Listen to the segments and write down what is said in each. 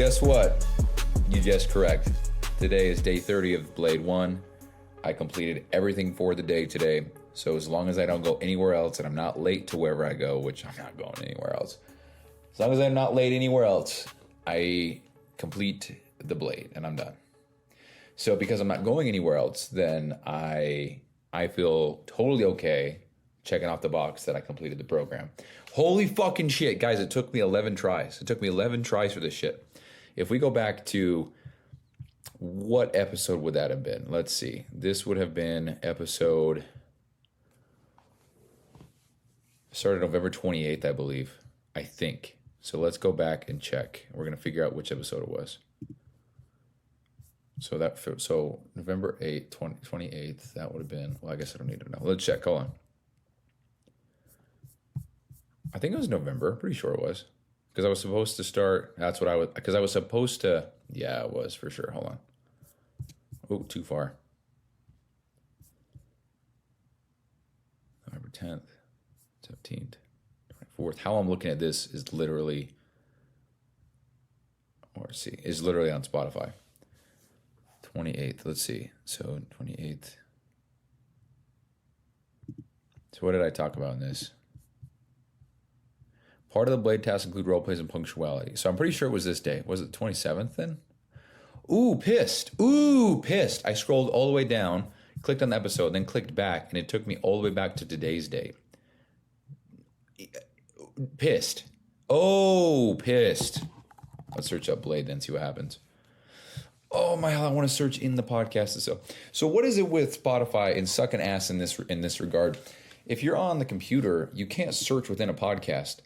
guess what? You guessed correct. Today is day 30 of Blade-1. I completed everything for the day today. So as long as I don't go anywhere else and I'm not late to wherever I go, which I'm not going anywhere else. As long as I'm not late anywhere else, I complete the Blade and I'm done. So because I'm not going anywhere else, then I feel totally okay checking off the box that I completed the program. Holy fucking shit, guys, it took me 11 tries. It took me 11 tries for this shit. If we go back to, what episode would that have been? Let's see. This would have been episode, started November 28th, I believe. I think. So let's go back and check. We're going to figure out which episode it was. So November 8th, 28th, that would have been, well, I guess I don't need to know. Let's check. Hold on. I think it was November. Pretty sure it was. Because I was supposed to start, that's what I was, because I was supposed to, yeah, it was for sure. Hold on. Oh, too far. November 10th, 17th, 24th. How I'm looking at this is literally, or see, is literally on Spotify. 28th, let's see. So 28th. So what did I talk about in this? Part of the Blade tasks include role plays and punctuality. So I'm pretty sure it was this day. Was it 27th then? Ooh, pissed. Ooh, pissed. I scrolled all the way down, clicked on the episode, then clicked back, and it took me all the way back to today's date. Pissed. Oh, pissed. Let's search up Blade then, see what happens. Oh my hell, I want to search in the podcast itself. So what is it with Spotify and sucking ass in this regard? If you're on the computer, you can't search within a podcast.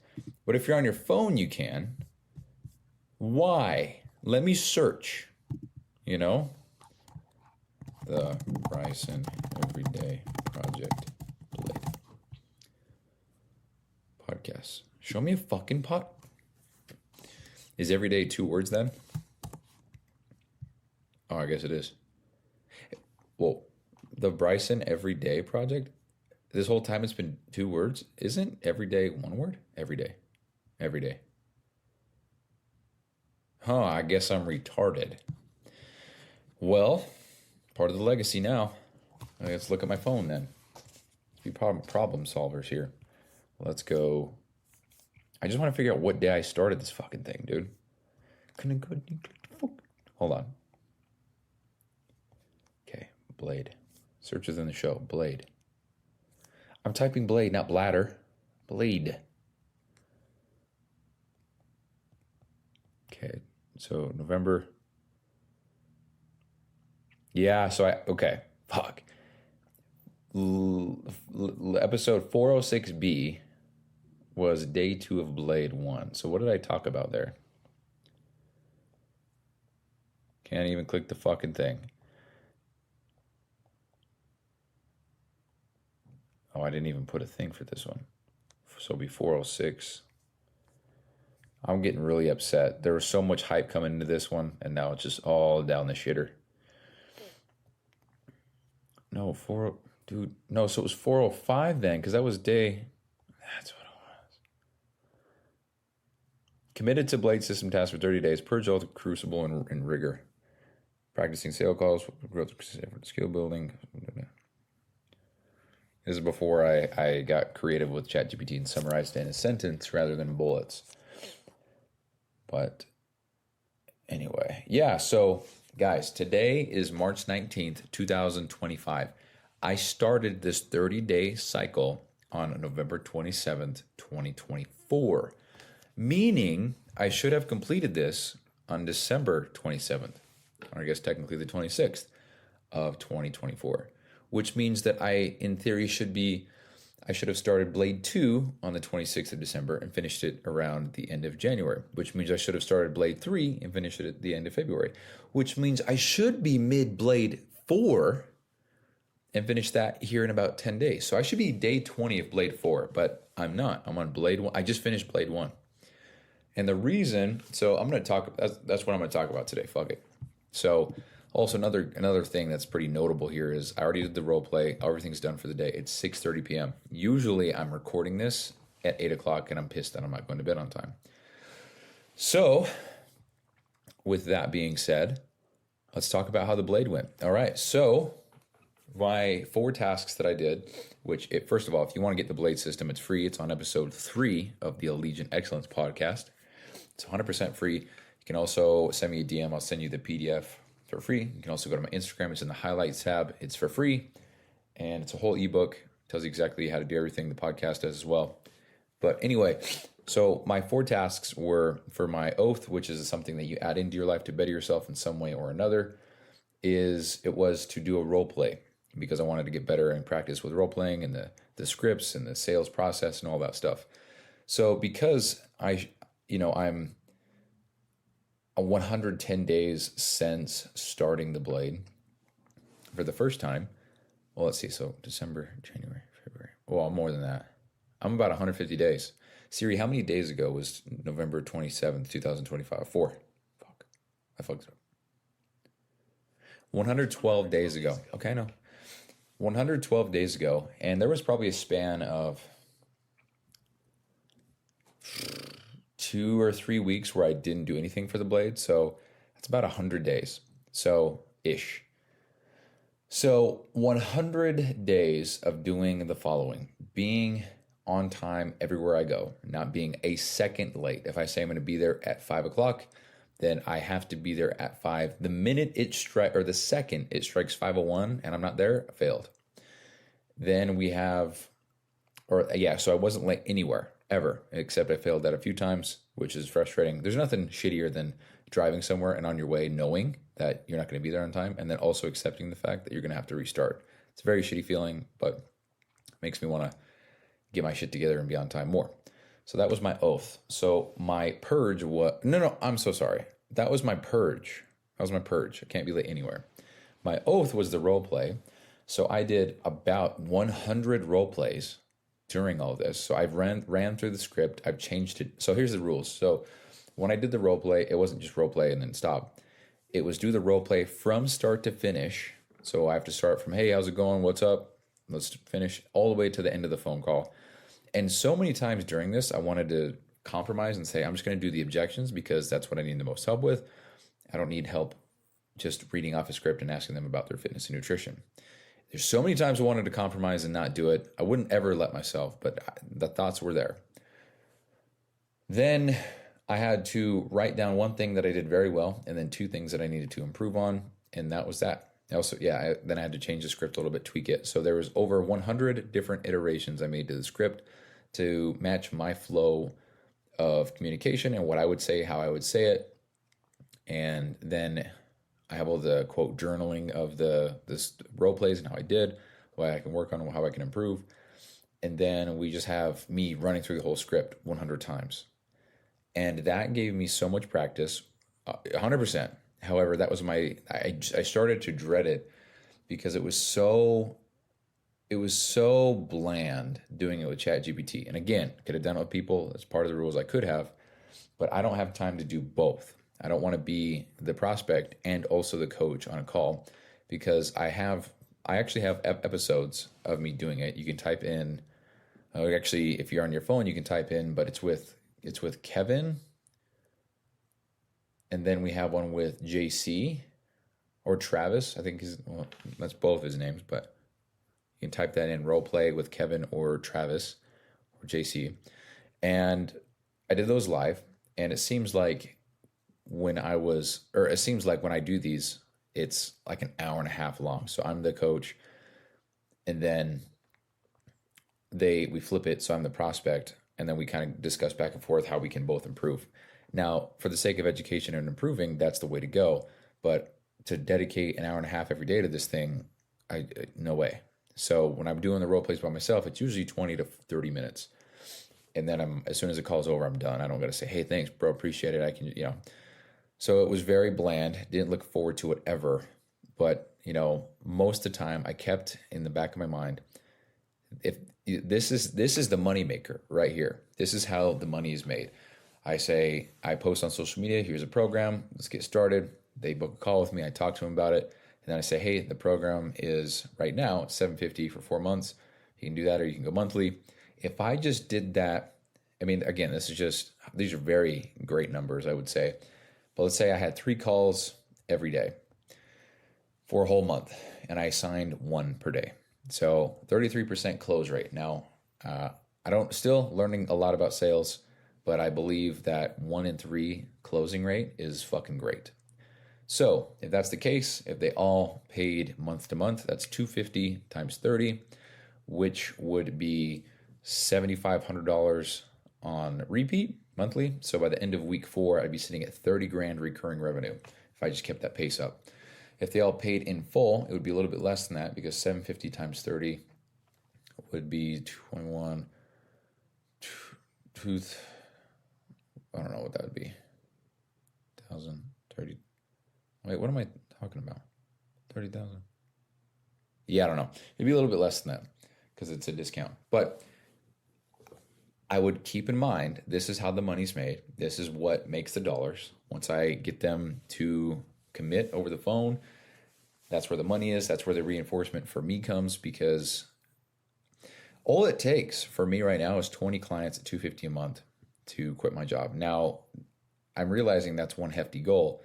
But if you're on your phone, you can. Why? Let me search. You know? The Bryson Everyday Project Blade. Podcast. Show me a fucking pod. Is everyday 2 words then? Oh, I guess it is. Well, the Bryson Everyday Project, this whole time it's been 2 words. Isn't everyday 1 word? Every day. Every day. Huh, I guess I'm retarded. Well, part of the legacy now. Let's look at my phone then. Let's be problem solvers here. Let's go. I just want to figure out what day I started this fucking thing, dude. Hold on. Okay, Blade. Search within the show. Blade. I'm typing Blade, not bladder. Blade. Okay, so November. Yeah, so okay, fuck. Episode 406B was day 2 of Blade-1. So what did I talk about there? Can't even click the fucking thing. Oh, I didn't even put a thing for this one. So it'll be 406. I'm getting really upset. There was so much hype coming into this one, and now it's just all down the shitter. No, dude. No, so it was 405 then, because that was day. That's what it was. Committed to Blade system tasks for 30 days. Purge all the crucible and rigor. Practicing sale calls, growth, skill building. This is before I got creative with ChatGPT and summarized it in a sentence rather than bullets. But anyway, yeah, so guys, today is March 19th, 2025. I started this 30-day cycle on November 27th, 2024, meaning I should have completed this on December 27th, or I guess technically the 26th of 2024, which means that I, in theory, I should have started Blade 2 on the 26th of December and finished it around the end of January, which means I should have started Blade 3 and finished it at the end of February, which means I should be mid-Blade 4 and finish that here in about 10 days. So I should be day 20 of Blade 4, but I'm not. I'm on Blade 1. I just finished Blade 1. And the reason, so I'm going to talk, that's what I'm going to talk about today. Fuck it. So also another thing that's pretty notable here is I already did the role play. Everything's done for the day. It's 6:30 p.m. Usually I'm recording this at 8 o'clock and I'm pissed that I'm not going to bed on time. So with that being said, let's talk about how the blade went. All right, so my 4 tasks that I did, which, first of all, if you want to get the Blade system, it's free. It's on episode 3 of the Allegiant Excellence podcast. It's 100% free. You can also send me a DM. I'll send you the PDF for free. You can also go to my Instagram. It's in the highlights tab. It's for free. And it's a whole ebook. It tells you exactly how to do everything the podcast does as well. But anyway, so my 4 tasks were for my oath, which is something that you add into your life to better yourself in some way or another, it was to do a role play, because I wanted to get better and practice with role playing and the scripts and the sales process and all that stuff. So because I'm 110 days since starting the Blade for the first time. Well, let's see. So December, January, February. Well, more than that. I'm about 150 days. Siri, how many days ago was November 27th, 2025? 4. Fuck. I fucked up. 112 days ago. Okay, no. 112 days ago, and there was probably a span of 2 or 3 weeks where I didn't do anything for the Blade, so that's about 100 days, so ish. So 100 days of doing the following: being on time everywhere I go, not being a second late. If I say I'm going to be there at 5 o'clock, then I have to be there at 5. The minute it strikes, or the second it strikes 5:01 and I'm not there, I failed. Then we have, so I wasn't late anywhere, ever, except I failed that a few times, which is frustrating. There's nothing shittier than driving somewhere and on your way knowing that you're not going to be there on time, and then also accepting the fact that you're going to have to restart. It's a very shitty feeling, but it makes me want to get my shit together and be on time more. So that was my oath. So my purge was, no, I'm so sorry. That was my purge. I can't be late anywhere. My oath was the role play. So I did about 100 role plays during all this. So I've ran through the script. I've changed it. So here's the rules. So when I did the role play, it wasn't just role play and then stop. It was do the role play from start to finish. So I have to start from, hey, how's it going? What's up? Let's finish all the way to the end of the phone call. And so many times during this, I wanted to compromise and say, I'm just going to do the objections because that's what I need the most help with. I don't need help just reading off a script and asking them about their fitness and nutrition. There's so many times I wanted to compromise and not do it. I wouldn't ever let myself, but the thoughts were there. Then I had to write down 1 thing that I did very well and then 2 things that I needed to improve on, and that was that. Also, then I had to change the script a little bit, tweak it. So there was over 100 different iterations I made to the script to match my flow of communication and what I would say, how I would say it. And then I have all the quote journaling of this role plays and how I did, what I can work on, how I can improve. And then we just have me running through the whole script 100 times. And that gave me so much practice, 100%. However, that was I started to dread it because it was so bland doing it with ChatGPT. And again, could have done it with people. That's part of the rules I could have, but I don't have time to do both. I don't want to be the prospect and also the coach on a call because I actually have episodes of me doing it. You can type in, actually, if you're on your phone, you can type in, but it's with Kevin. And then we have one with JC or Travis. I think that's both his names, but you can type that in, role play with Kevin or Travis or JC. And I did those live, and it seems like when I do these, it's like an hour and a half long. So I'm the coach, and then we flip it. So I'm the prospect, and then we kind of discuss back and forth how we can both improve. Now, for the sake of education and improving, that's the way to go. But to dedicate an hour and a half every day to this thing, no way. So when I'm doing the role plays by myself, it's usually 20 to 30 minutes. And then as soon as the call's over, I'm done. I don't got to say, hey, thanks, bro, appreciate it. I can, So it was very bland. Didn't look forward to it ever. But, most of the time I kept in the back of my mind, if this is the money maker right here. This is how the money is made. I post on social media, here's a program, let's get started. They book a call with me, I talk to them about it, and then I say, hey, the program is right now $750 for 4 months. You can do that or you can go monthly. If I just did that, again, these are very great numbers, I would say. But let's say I had 3 calls every day for a whole month, and I signed 1 per day. So 33% close rate. Now, I don't still learning a lot about sales, but I believe that 1 in 3 closing rate is fucking great. So if that's the case, if they all paid month to month, that's 250 times 30, which would be $7,500 on repeat monthly. So by the end of week 4, I'd be sitting at 30 grand recurring revenue if I just kept that pace up. If they all paid in full, it would be a little bit less than that, because 750 times 30 would be 21, I don't know what that would be. 1,030. Wait, what am I talking about? 30,000. Yeah, I don't know. It'd be a little bit less than that because it's a discount. But I would keep in mind, this is how the money's made. This is what makes the dollars. Once I get them to commit over the phone, that's where the money is. That's where the reinforcement for me comes, because all it takes for me right now is 20 clients at $250 a month to quit my job. Now, I'm realizing that's one hefty goal,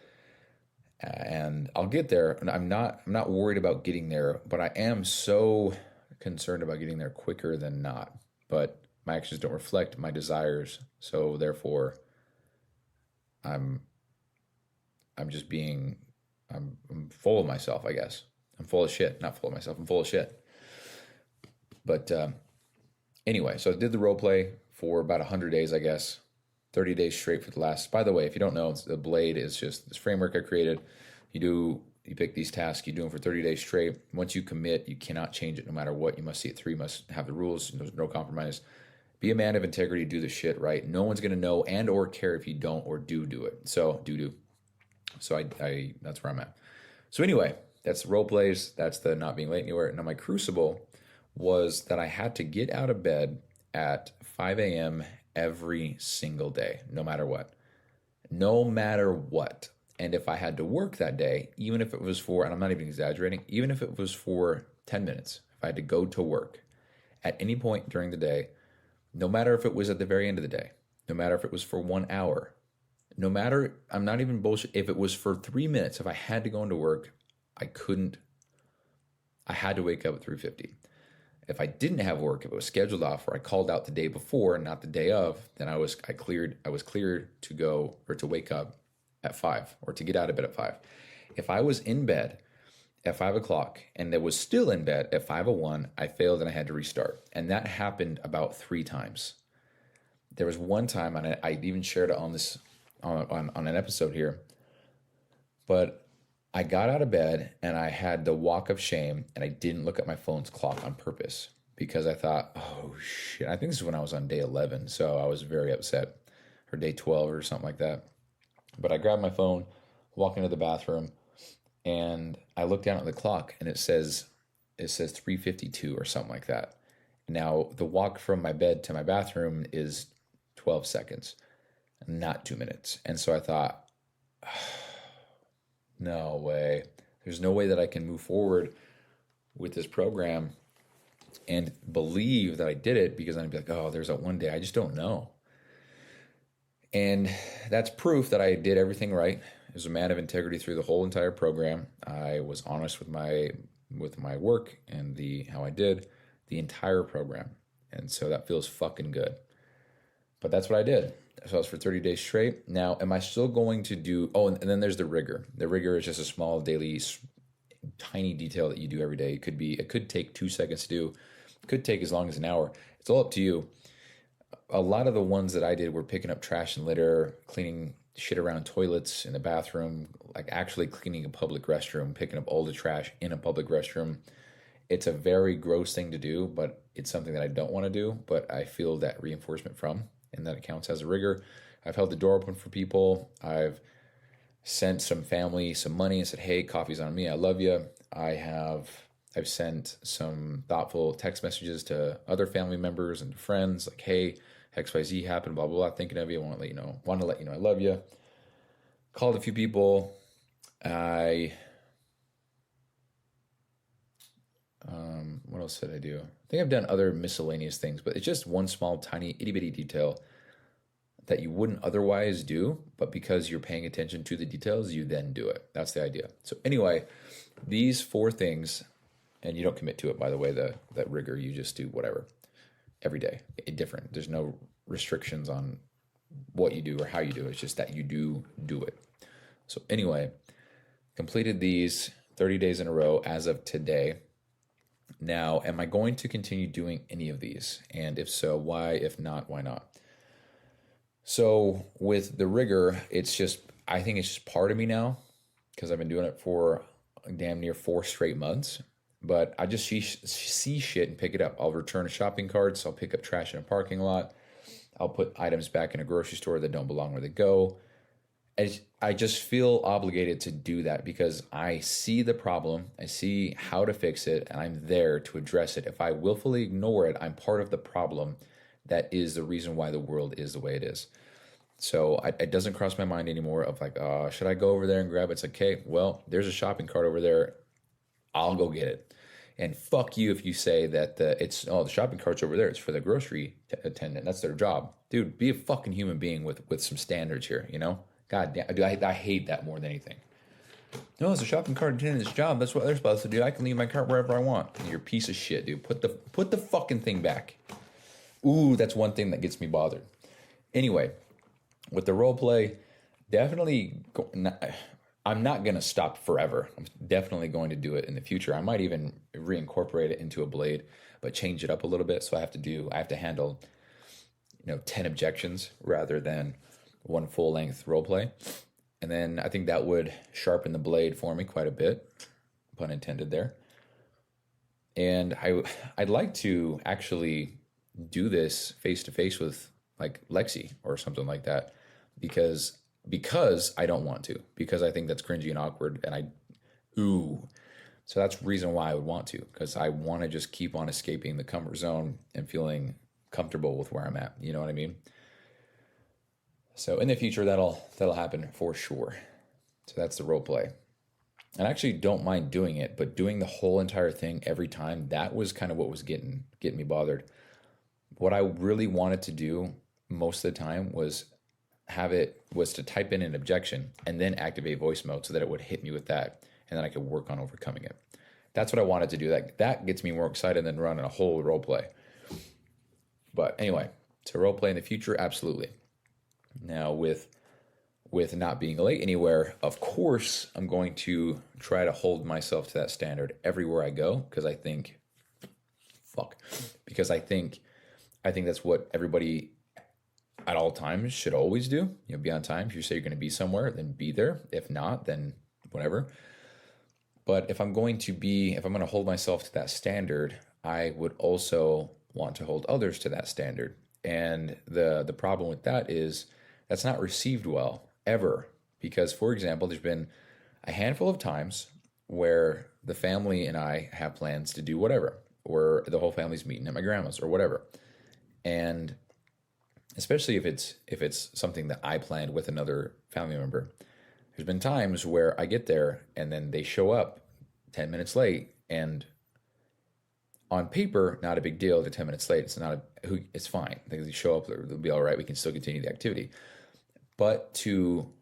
and I'll get there. I'm not worried about getting there, but I am so concerned about getting there quicker than not. But my actions don't reflect my desires, so therefore, I'm full of myself, I guess. I'm full of shit. Not full of myself. I'm full of shit. But anyway, so I did the role play for about 100 days, I guess. 30 days straight for the last. By the way, if you don't know, the Blade is just this framework I created. You pick these tasks, you do them for 30 days straight. Once you commit, you cannot change it no matter what. You must see it through. You must have the rules. There's no compromise. Be a man of integrity. Do the shit right. No one's going to know and or care if you don't or do it. So do. So I that's where I'm at. So anyway, that's the role plays. That's the not being late anywhere. Now my crucible was that I had to get out of bed at 5 a.m. every single day, no matter what. No matter what. And if I had to work that day, even if it was for, and I'm not even exaggerating, even if it was for 10 minutes, if I had to go to work at any point during the day, no matter if it was at the very end of the day, no matter if it was for 1 hour, no matter, I'm not even bullshit, if it was for 3 minutes, if I had to go into work, I had to wake up at 3:50. If I didn't have work, if it was scheduled off, or I called out the day before, not the day of, then I was cleared to go or to wake up at 5 or to get out of bed at 5. If I was in bed at 5 o'clock and I was still in bed at 5:01, I failed and I had to restart. And that happened about 3 times. There was one time, and I even shared it on this on an episode here, but I got out of bed and I had the walk of shame, and I didn't look at my phone's clock on purpose because I thought, oh shit. I think this is when I was on day 11, so I was very upset, or day 12 or something like that. But I grabbed my phone, walked into the bathroom, and I looked down at the clock, and it says 3:52 or something like that. Now, the walk from my bed to my bathroom is 12 seconds, not 2 minutes. And so I thought, no way. There's no way that I can move forward with this program and believe that I did it, because I'd be like, oh, there's that one day. I just don't know. And that's proof that I did everything right. I was a man of integrity through the whole entire program. I was honest with my work and how I did the entire program. And so that feels fucking good. But that's what I did. So I was for 30 days straight. Now, am I still going to do, and then there's the rigor. The rigor is just a small daily, tiny detail that you do every day. It could take 2 seconds to do. It could take as long as an hour. It's all up to you. A lot of the ones that I did were picking up trash and litter, cleaning shit around toilets in the bathroom, like actually cleaning a public restroom, picking up all the trash in a public restroom. It's a very gross thing to do, but it's something that I don't want to do, but I feel that reinforcement from, and that it counts as a rigor. I've held the door open for people. I've sent some family some money and said, hey, coffee's on me. I love you. I've sent some thoughtful text messages to other family members and friends, like, hey, XYZ happened, blah, blah, blah, thinking of you. I want to let you know I love you. Called a few people. What else did I do? I think I've done other miscellaneous things, but it's just one small, tiny, itty bitty detail that you wouldn't otherwise do, but because you're paying attention to the details, you then do it. That's the idea. So anyway, these 4 things, and you don't commit to it, by the way, that rigor, you just do whatever every day. Different. There's no restrictions on what you do or how you do it. It's just that you do it. So anyway, completed these 30 days in a row as of today. Now, am I going to continue doing any of these? And if so, why? If not, why not? So with the rigor, I think it's just part of me now because I've been doing it for damn near 4 straight months. But I just see shit and pick it up. I'll return shopping carts. I'll pick up trash in a parking lot. I'll put items back in a grocery store that don't belong where they go. I just feel obligated to do that because I see the problem, I see how to fix it, and I'm there to address it. If I willfully ignore it, I'm part of the problem that is the reason why the world is the way it is. So it doesn't cross my mind anymore of like, should I go over there and grab it? It's like, okay, well, there's a shopping cart over there. I'll go get it. And fuck you if you say that the shopping cart's over there. It's for the grocery attendant. That's their job. Dude, be a fucking human being with some standards here, you know? God damn, dude, I hate that more than anything. No, it's a shopping cart attendant's job. That's what they're supposed to do. I can leave my cart wherever I want. You're a piece of shit, dude. Put the fucking thing back. Ooh, that's one thing that gets me bothered. Anyway, with the role play, definitely, I'm not going to stop forever. I'm definitely going to do it in the future. I might even reincorporate it into a Blade, but change it up a little bit. So I have to handle, 10 objections rather than one full-length role play. And then I think that would sharpen the Blade for me quite a bit, pun intended there. And I'd like to actually do this face-to-face with like Lexi or something like that because I don't want to, because I think that's cringy and awkward, and so that's the reason why I would want to, because I want to just keep on escaping the comfort zone and feeling comfortable with where I'm at. You know what I mean? So in the future, that'll happen for sure. So that's the role play. And I actually don't mind doing it, but doing the whole entire thing every time, that was kind of what was getting me bothered. What I really wanted to do most of the time was to type in an objection and then activate voice mode so that it would hit me with that, and then I could work on overcoming it. That's what I wanted to do. That gets me more excited than running a whole role play. But anyway, to role play in the future, absolutely. Now with not being late anywhere, of course, I'm going to try to hold myself to that standard everywhere I go, because I think that's what everybody at all times should always do. Be on time. If you say you're going to be somewhere, then be there. If not, then whatever. But if I'm going to hold myself to that standard, I would also want to hold others to that standard. And the problem with that is that's not received well ever. Because, for example, there's been a handful of times where the family and I have plans to do whatever, or the whole family's meeting at my grandma's or whatever. And especially if it's something that I planned with another family member, there's been times where I get there and then they show up 10 minutes late, and on paper, not a big deal. They're 10 minutes late. It's fine. They show up, they'll be all right. We can still continue the activity. But to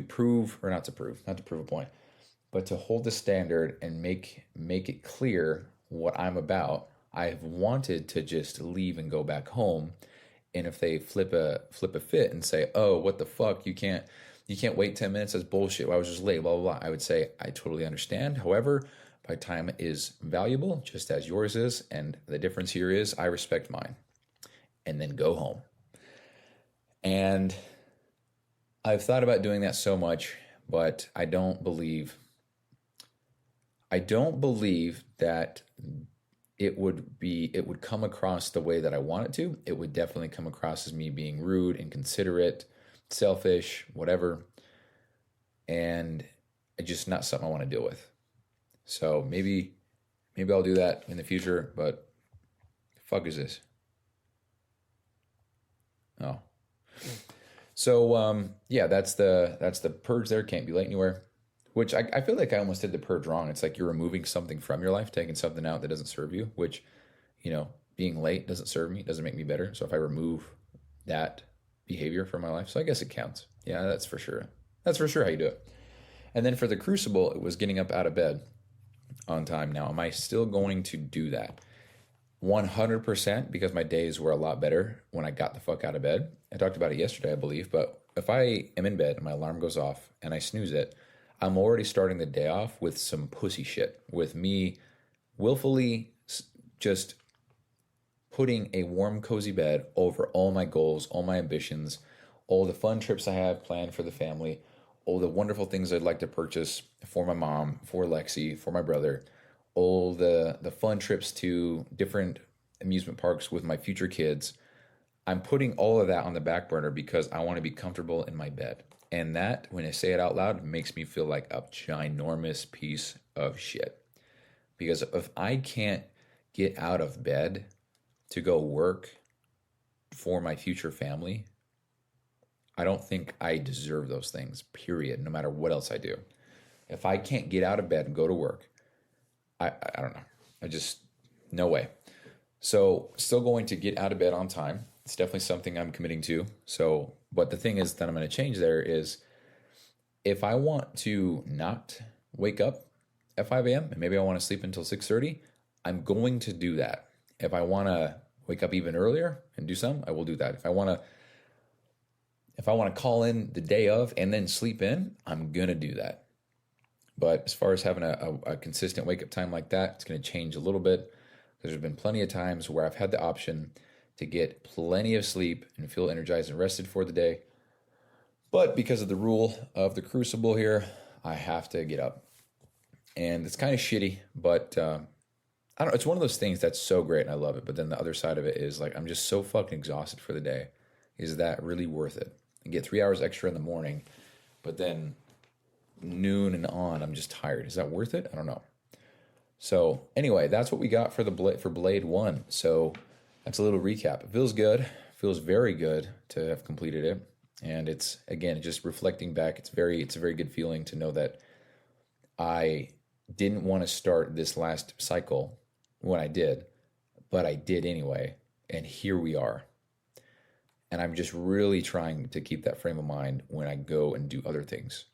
prove a point, but to hold the standard and make it clear what I'm about, I've wanted to just leave and go back home. And if they flip a fit and say, "Oh, what the fuck? You can't wait 10 minutes. That's bullshit. I was just late, blah, blah, blah." I would say, I totally understand. However, my time is valuable, just as yours is. And the difference here is I respect mine. And then go home. And I've thought about doing that so much, but I don't believe that it would come across the way that I want it to. It would definitely come across as me being rude, inconsiderate, selfish, whatever. And it's just not something I want to deal with. So maybe I'll do that in the future, but the fuck is this? Oh. So yeah, that's the purge there. Can't be late anywhere. Which I feel like I almost did the purge wrong. It's like you're removing something from your life, taking something out that doesn't serve you, which, being late doesn't serve me, doesn't make me better. So if I remove that behavior for my life. So I guess it counts. Yeah, that's for sure. That's for sure how you do it. And then for the crucible, it was getting up out of bed on time. Now, am I still going to do that? 100%, because my days were a lot better when I got the fuck out of bed. I talked about it yesterday, I believe, but if I am in bed and my alarm goes off and I snooze it, I'm already starting the day off with some pussy shit, with me willfully just putting a warm, cozy bed over all my goals, all my ambitions, all the fun trips I have planned for the family, all the wonderful things I'd like to purchase for my mom, for Lexi, for my brother, all the fun trips to different amusement parks with my future kids. I'm putting all of that on the back burner because I want to be comfortable in my bed. And that, when I say it out loud, makes me feel like a ginormous piece of shit. Because if I can't get out of bed to go work for my future family, I don't think I deserve those things, period, no matter what else I do. If I can't get out of bed and go to work, I don't know. I just, no way. So still going to get out of bed on time. It's definitely something I'm committing to. So, but the thing is that I'm going to change there is if I want to not wake up at 5 a.m. and maybe I want to sleep until 6:30, I'm going to do that. If I want to wake up even earlier and do some, I will do that. If I want to call in the day of and then sleep in, I'm going to do that. But as far as having a consistent wake up time like that, it's going to change a little bit. There's been plenty of times where I've had the option to get plenty of sleep and feel energized and rested for the day. But because of the rule of the crucible here, I have to get up. And it's kind of shitty, but I don't know. It's one of those things that's so great and I love it. But then the other side of it is like, I'm just so fucking exhausted for the day. Is that really worth it? And get 3 hours extra in the morning, but then noon and on, I'm just tired. Is that worth it? I don't know. So anyway, that's what we got for Blade-1. So that's a little recap. It feels good. Feels very good to have completed it. And it's, again, just reflecting back, it's a very good feeling to know that I didn't want to start this last cycle when I did, but I did anyway. And here we are. And I'm just really trying to keep that frame of mind when I go and do other things.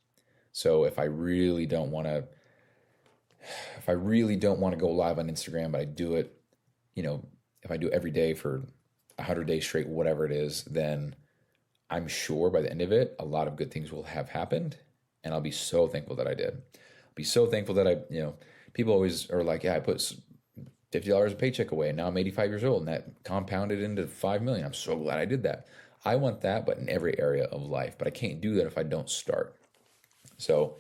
So if I really don't want to go live on Instagram, but I do it, if I do it every day for 100 days straight, whatever it is, then I'm sure by the end of it, a lot of good things will have happened. And I'll be so thankful that I did. I'll be so thankful that people always are like, yeah, I put $50 a paycheck away and now I'm 85 years old and that compounded into 5 million. I'm so glad I did that. I want that, but in every area of life, but I can't do that if I don't start. So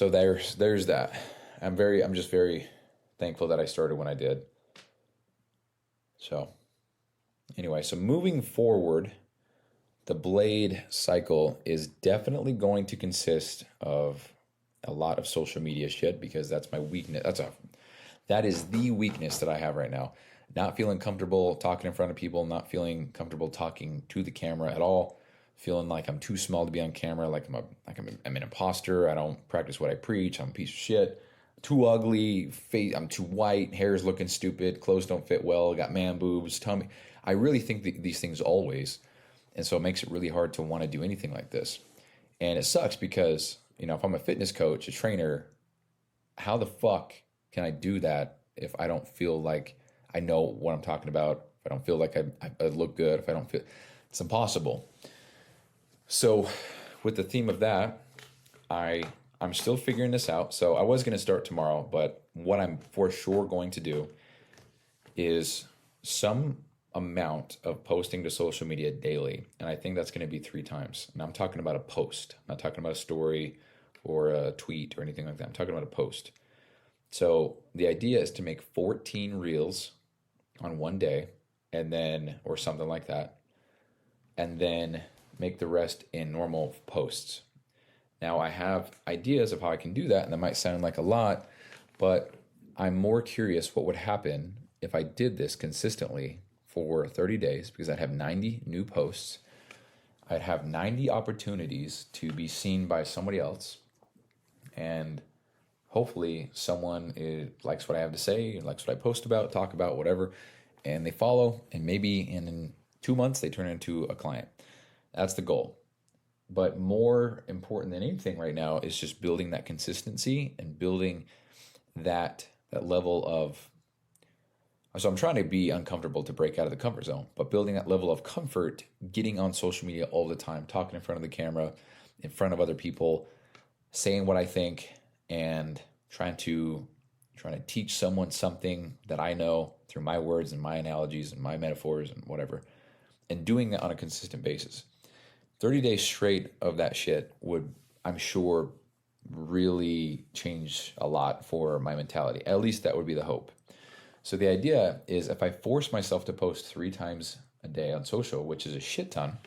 there's that. I'm just very thankful that I started when I did. So anyway, so moving forward, the Blade cycle is definitely going to consist of a lot of social media shit because that's my weakness. That is the weakness that I have right now. Not feeling comfortable talking in front of people, not feeling comfortable talking to the camera at all, feeling like I'm too small to be on camera, like I'm an imposter. I don't practice what I preach. I'm a piece of shit. Too ugly, I'm too white, hair's looking stupid, clothes don't fit well, got man boobs, tummy. I really think these things always. And so it makes it really hard to want to do anything like this. And it sucks because, if I'm a fitness coach, a trainer, how the fuck can I do that if I don't feel like I know what I'm talking about, if I don't feel like I look good, if I don't feel, it's impossible. So with the theme of that, I'm still figuring this out. So I was going to start tomorrow, but what I'm for sure going to do is some amount of posting to social media daily. And I think that's going to be 3 times. And I'm talking about a post. I'm not talking about a story or a tweet or anything like that. I'm talking about a post. So the idea is to make 14 reels on one day and then, or something like that, and then make the rest in normal posts. Now I have ideas of how I can do that, and that might sound like a lot, but I'm more curious what would happen if I did this consistently for 30 days, because I'd have 90 new posts. I'd have 90 opportunities to be seen by somebody else, and hopefully someone likes what I have to say, likes what I post about, talk about, whatever, and they follow, and maybe in 2 months, they turn into a client. That's the goal. But more important than anything right now is just building that consistency and building that level of. So I'm trying to be uncomfortable to break out of the comfort zone, but building that level of comfort, getting on social media all the time, talking in front of the camera, in front of other people, saying what I think, and trying to teach someone something that I know through my words and my analogies and my metaphors and whatever, and doing that on a consistent basis. 30 days straight of that shit would, I'm sure, really change a lot for my mentality. At least that would be the hope. So the idea is, if I force myself to post 3 times a day on social, which is a shit ton,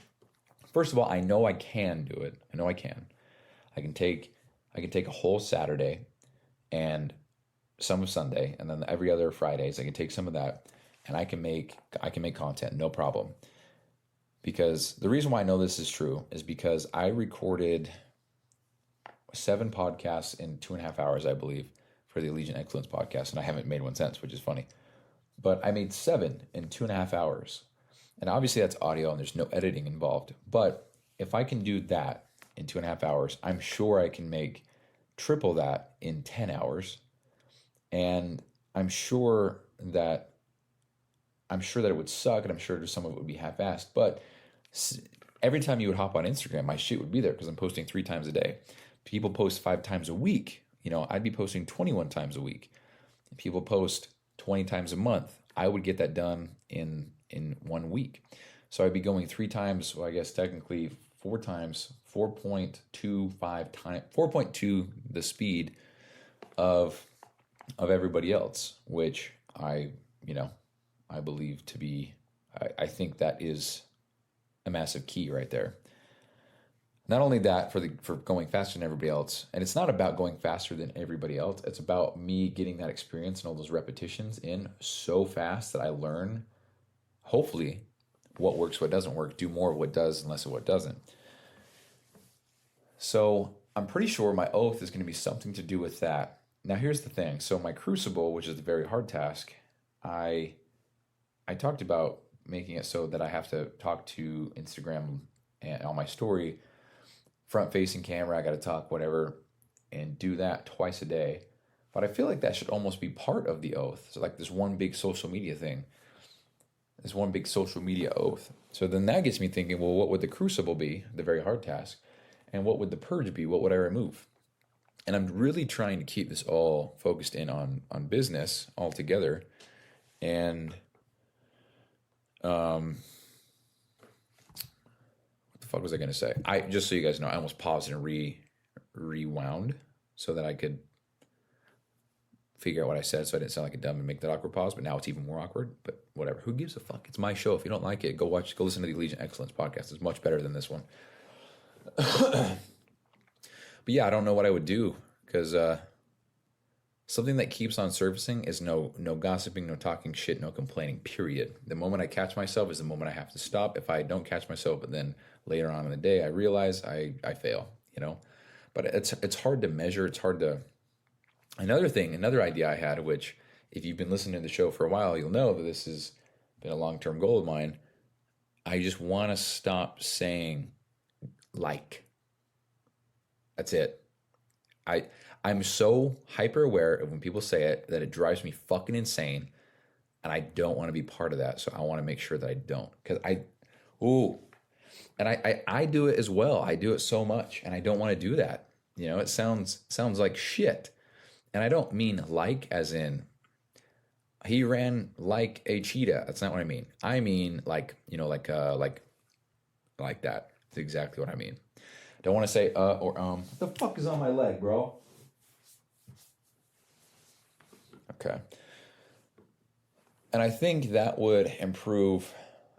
first of all, I know I can do it. I know I can. I can take a whole Saturday and some of Sunday, and then every other Fridays I can take some of that, and I can make content, no problem. Because the reason why I know this is true is because I recorded 7 podcasts in 2.5 hours, I believe, for the Allegiant Excellence podcast, and I haven't made one since, which is funny. But I made 7 in 2.5 hours. And obviously that's audio and there's no editing involved. But if I can do that in 2.5 hours, I'm sure I can make triple that in 10 hours. And I'm sure that it would suck, and I'm sure some of it would be half-assed. But every time you would hop on Instagram, my shit would be there because I'm posting 3 times a day. People post 5 times a week. I'd be posting 21 times a week. If people post 20 times a month, I would get that done in 1 week. So I'd be going 3 times, well, I guess technically 4 times, 4.25 times, 4.2 the speed of everybody else, which I believe to be, I think that is a massive key right there. Not only that, for going faster than everybody else, and it's not about going faster than everybody else, it's about me getting that experience and all those repetitions in so fast that I learn, hopefully, what works, what doesn't work, do more of what does and less of what doesn't. So I'm pretty sure my oath is going to be something to do with that. Now here's the thing. So my crucible, which is the very hard task, I talked about making it so that I have to talk to Instagram and on my story, front-facing camera, I got to talk, whatever, and do that twice a day. But I feel like that should almost be part of the oath. So like this one big social media thing, this one big social media oath. So then that gets me thinking, well, what would the crucible be, the very hard task? And what would the purge be? What would I remove? And I'm really trying to keep this all focused in on business altogether. And what the fuck was I going to say? Just so you guys know, I almost paused and rewound so that I could figure out what I said so I didn't sound like a dumb and make that awkward pause, but now it's even more awkward. But whatever. Who gives a fuck? It's my show. If you don't like it, go listen to the Allegiant Excellence podcast. It's much better than this one. But yeah, I don't know what I would do, because something that keeps on surfacing is no gossiping, no talking shit, no complaining, period. The moment I catch myself is the moment I have to stop. If I don't catch myself, but then later on in the day I realize I fail, But it's hard to measure. It's hard to... Another idea I had, which if you've been listening to the show for a while, you'll know that this has been a long-term goal of mine. I just want to stop saying like. That's it. I'm so hyper aware of when people say it that it drives me fucking insane, and I don't want to be part of that. So I want to make sure that I don't, because I do it as well. I do it so much, and I don't want to do that. It sounds like shit, and I don't mean like as in he ran like a cheetah. That's not what I mean. I mean like like that. That's exactly what I mean. Don't want to say or What the fuck is on my leg, bro? Okay. And I think that would improve.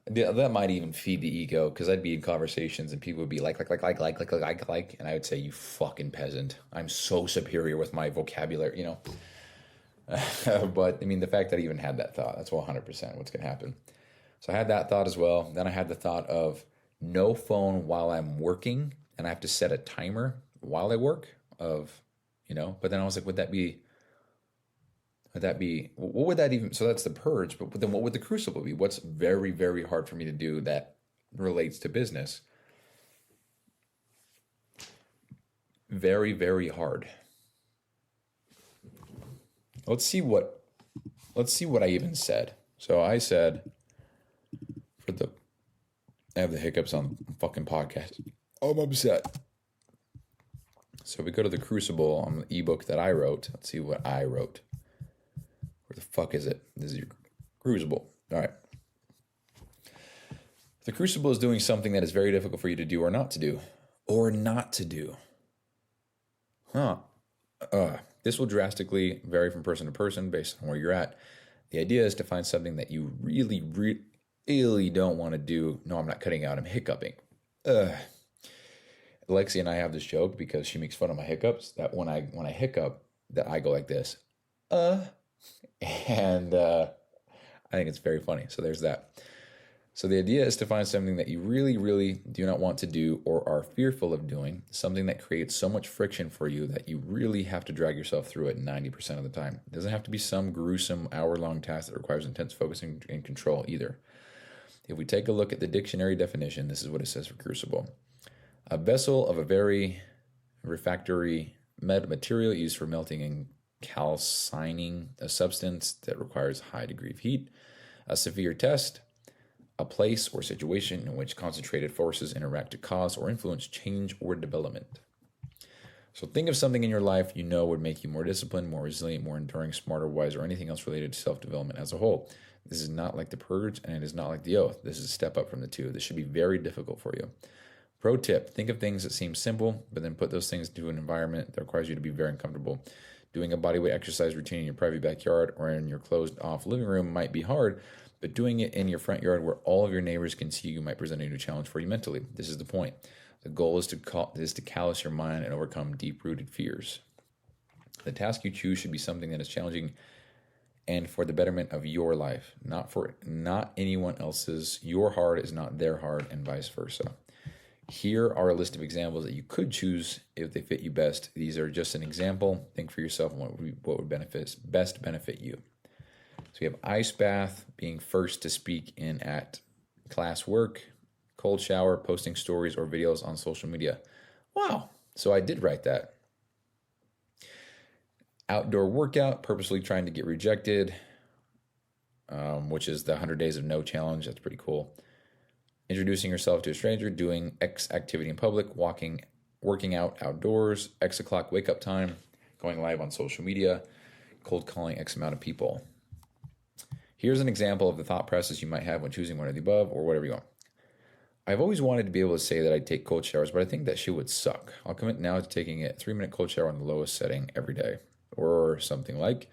That might even feed the ego, because I'd be in conversations and people would be like, and I would say, you fucking peasant. I'm so superior with my vocabulary, But I mean, the fact that I even had that thought, that's 100% what's going to happen. So I had that thought as well. Then I had the thought of no phone while I'm working. And I have to set a timer while I work but then I was like, would that be Would that be, what would that even, so that's the purge, but then what would the crucible be? What's very, very hard for me to do that relates to business? Very, very hard. Let's see what I even said. So I said, I have the hiccups on the fucking podcast. Oh, I'm upset. So we go to the crucible on the ebook that I wrote. Let's see what I wrote. Where the fuck is it? This is your crucible. All right. The crucible is doing something that is very difficult for you to do or not to do. Or not to do. This will drastically vary from person to person based on where you're at. The idea is to find something that you really, really don't want to do. No, I'm not cutting out. I'm hiccuping. Lexi and I have this joke because she makes fun of my hiccups. That when I hiccup, that I go like this. And I think it's very funny. So there's that. So the idea is to find something that you really, really do not want to do or are fearful of doing, something that creates so much friction for you that you really have to drag yourself through it 90% of the time. It doesn't have to be some gruesome hour-long task that requires intense focus and control either. If we take a look at the dictionary definition, this is what it says for crucible. A vessel of a very refractory material used for melting and calcining a substance that requires a high degree of heat. A severe test. A place or situation in which concentrated forces interact to cause or influence change or development. So think of something in your life you know would make you more disciplined, more resilient, more enduring, smarter, wiser, or anything else related to self-development as a whole. This is not like the purge, and it is not like the oath. This is a step up from the two. This should be very difficult for you. Pro tip, think of things that seem simple, but then put those things into an environment that requires you to be very uncomfortable. Doing a bodyweight exercise routine in your private backyard or in your closed-off living room might be hard, but doing it in your front yard where all of your neighbors can see you might present a new challenge for you mentally. This is the point. The goal is to callous your mind and overcome deep-rooted fears. The task you choose should be something that is challenging and for the betterment of your life, not anyone else's. Your hard is not their hard, and vice versa. Here are a list of examples that you could choose if they fit you best. These are just an example. Think for yourself what would best benefit you. So we have ice bath, being first to speak in at class work, cold shower, posting stories or videos on social media. Wow. So I did write that. Outdoor workout, purposely trying to get rejected, which is the 100 Days of No challenge. That's pretty cool. Introducing yourself to a stranger, doing X activity in public, working out outdoors, X o'clock wake up time, going live on social media, cold calling X amount of people. Here's an example of the thought process you might have when choosing one of the above or whatever you want. I've always wanted to be able to say that I take cold showers, but I think that shit would suck. I'll commit now to taking a 3-minute cold shower on the lowest setting every day. Or something like,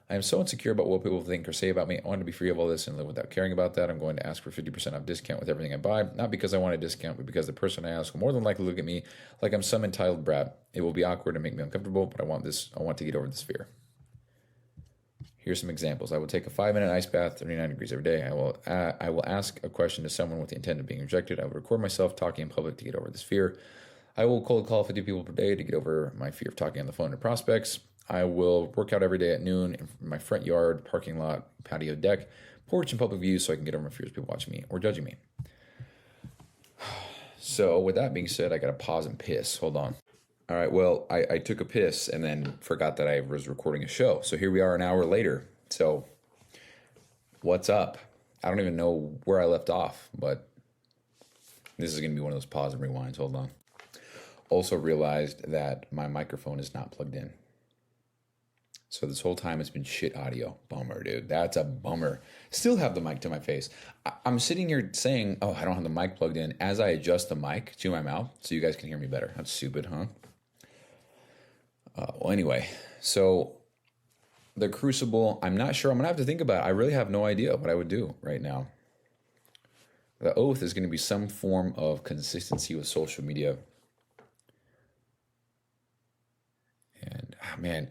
I am so insecure about what people think or say about me. I want to be free of all this and live without caring about that. I'm going to ask for 50% off discount with everything I buy. Not because I want a discount, but because the person I ask will more than likely look at me like I'm some entitled brat. It will be awkward and make me uncomfortable, but I want to get over this fear. Here's some examples. I will take a 5-minute ice bath, 39 degrees every day. I will ask a question to someone with the intent of being rejected. I will record myself talking in public to get over this fear. I will cold call 50 people per day to get over my fear of talking on the phone to prospects. I will work out every day at noon in my front yard, parking lot, patio deck, porch, and public views so I can get over my fears of people watching me or judging me. So with that being said, I got to pause and piss. Hold on. All right, well, I took a piss and then forgot that I was recording a show. So here we are an hour later. So what's up? I don't even know where I left off, but this is going to be one of those pause and rewinds. Hold on. Also realized that my microphone is not plugged in. So this whole time it's been shit audio. Bummer, dude. That's a bummer. Still have the mic to my face. I'm sitting here saying, oh, I don't have the mic plugged in as I adjust the mic to my mouth so you guys can hear me better. That's stupid, huh? Well, anyway, so the crucible, I'm not sure. I'm going to have to think about it. I really have no idea what I would do right now. The oath is going to be some form of consistency with social media. And, man,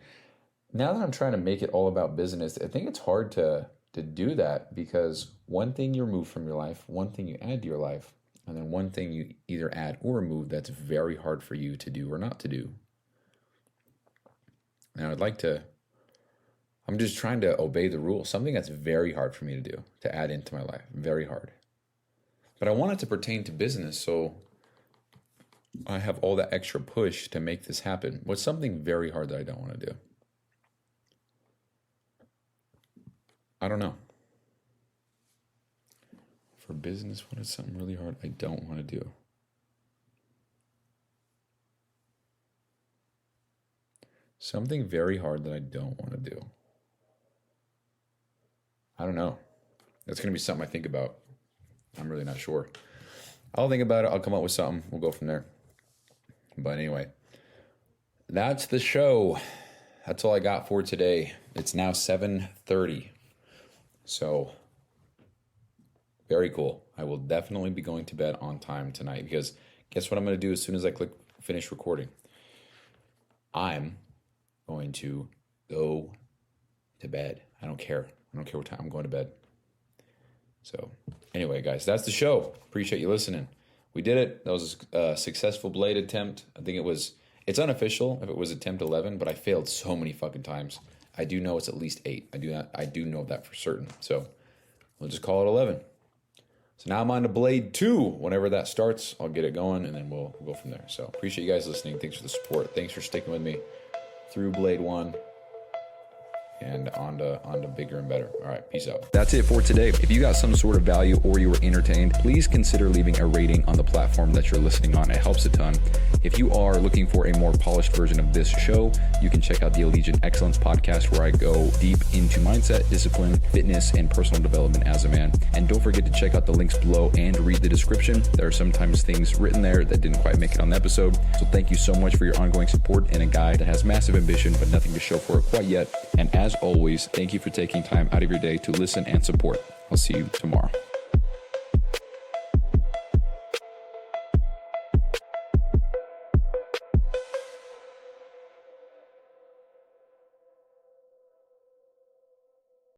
now that I'm trying to make it all about business, I think it's hard to do that because one thing you remove from your life, one thing you add to your life, and then one thing you either add or remove that's very hard for you to do or not to do. Now, I'd like to I'm just trying to obey the rules. Something that's very hard for me to do, to add into my life. Very hard. But I want it to pertain to business, so I have all that extra push to make this happen. What's something very hard that I don't want to do? I don't know. For business, what is something really hard I don't want to do? Something very hard that I don't want to do. I don't know. That's going to be something I think about. I'm really not sure. I'll think about it. I'll come up with something. We'll go from there. But anyway, that's the show. That's all I got for today. It's now 7:30. So, very cool. I will definitely be going to bed on time tonight because guess what I'm going to do as soon as I click finish recording? I'm going to go to bed. I don't care. I don't care what time I'm going to bed. So anyway, guys, that's the show. Appreciate you listening. We did it. That was a successful Blade attempt. I think it's unofficial if it was attempt 11, but I failed so many fucking times. I do know it's at least 8. I do know that for certain. So we'll just call it 11. So now I'm on to Blade-2. Whenever that starts, I'll get it going, and then we'll go from there. So appreciate you guys listening. Thanks for the support. Thanks for sticking with me through Blade-1 and on to bigger and better. All right, peace out. That's it for today. If you got some sort of value or you were entertained, please consider leaving a rating on the platform that you're listening on. It helps a ton. If you are looking for a more polished version of this show, you can check out the Allegiant Excellence podcast, where I go deep into mindset, discipline, fitness, and personal development as a man. And don't forget to check out the links below and read the description. There are sometimes things written there that didn't quite make it on the episode. So thank you so much for your ongoing support in a guy that has massive ambition but nothing to show for it quite yet. And as always, thank you for taking time out of your day to listen and support. I'll see you tomorrow.